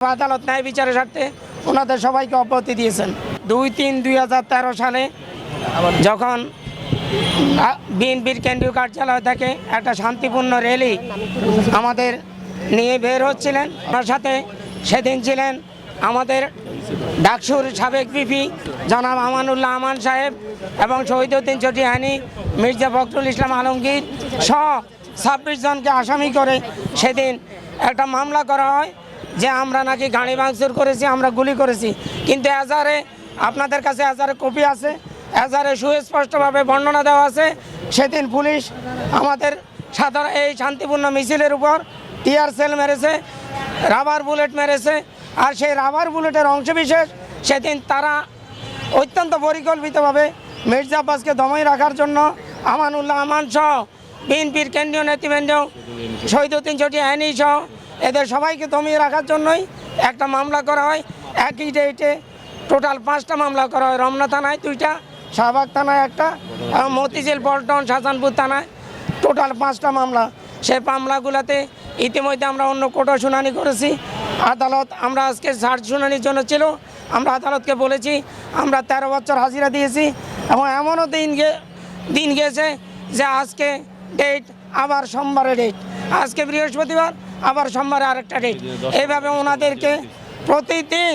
আদালত ন্যায় বিচারের স্বার্থে ওনাদের সবাইকে অব্যাহতি দিয়েছেন। 2/3/2013 সালে যখন বিএনপির কেন্দ্রীয় কার্যালয় থেকে একটা শান্তিপূর্ণ র্যালি আমাদের নিয়ে বের হচ্ছিলেন, ওনার সাথে সেদিন ছিলেন আমাদের ডাকসুর সাবেক পিপি জনাব আমানুল্লাহ আমান সাহেব এবং শহীদউদ্দিন চটিয়ানি, মির্জা ফখরুল ইসলাম আলমগীর সহ 26 জনকে আসামি করে সেদিন একটা মামলা করা হয় যে আমরা নাকি গাড়ি ভাঙচুর করেছি, আমরা গুলি করেছি। কিন্তু এজাহারে আপনাদের কাছে এজাহারে কপি আছে, এজাহারে সুস্পষ্টভাবে বর্ণনা দেওয়া আছে। সেদিন পুলিশ আমাদের সাধারণ এই শান্তিপূর্ণ মিছিলের উপর টিয়ার সেল মেরেছে, রাবার বুলেট মেরেছে। আর সেই রাবার বুলেটের অংশবিশেষ সেদিন তারা অত্যন্ত পরিকল্পিতভাবে মির্জা আব্বাসকে দমাই রাখার জন্য আমানুল্লাহ আমান সহ বিএনপির কেন্দ্রীয় নেতৃবৃন্দ শহীদউদ্দিন চটিয়ানি সহ এদের সবাইকে দমিয়ে রাখার জন্যই একটা মামলা করা হয়। একই ডেটে টোটাল 5টা মামলা করা হয়। রমনা থানায় 2টা, শাহবাগ থানায় 1টা, মতিঝিল পল্টন শাহজাহানপুর থানায় টোটাল 5টা মামলা। সেই মামলাগুলোতে ইতিমধ্যে আমরা অন্য কোর্টে শুনানি করেছি। আদালত আমরা আজকে ছাড় শুনানির জন্য ছিল, আমরা আদালতকে বলেছি আমরা 13 বছর হাজিরা দিয়েছি এবং এমনও দিন গেছে যে আজকে ডেট আবার সোমবারে ডেট, আজকে বৃহস্পতিবার আবার সোমবারে আরেকটা ডেট। এইভাবে ওনাদেরকে প্রতিদিন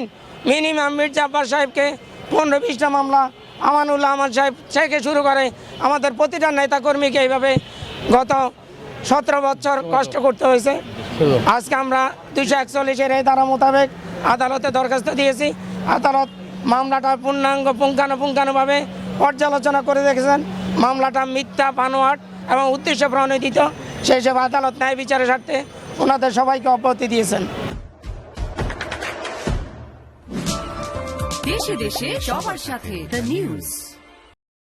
মিনিমাম মির্জা আব্বাস সাহেবকে 15-20টা মামলা, আমানুল্লাহ আমান সাহেব থেকে শুরু করে আমাদের প্রতিটা নেতাকর্মীকে এইভাবে গত 17 বছর কষ্ট করতে হয়েছে। আজকে আমরা 241-এর এই ধারা মোতাবেক আদালতে দরখাস্ত দিয়েছি। আদালত মামলাটা পুঙ্খানুপুঙ্খানুভাবে পর্যালোচনা করে দেখেছেন মামলাটা মিথ্যা, বানোয়াট এবং উদ্দেশ্য প্রণোদিত। সেই হিসেবে আদালত ন্যায় বিচারের স্বার্থে ওনাদের সবাইকে অব্যাহতি দিয়েছেন। দেশে দেশে সবার সাথে দ্য নিউজ।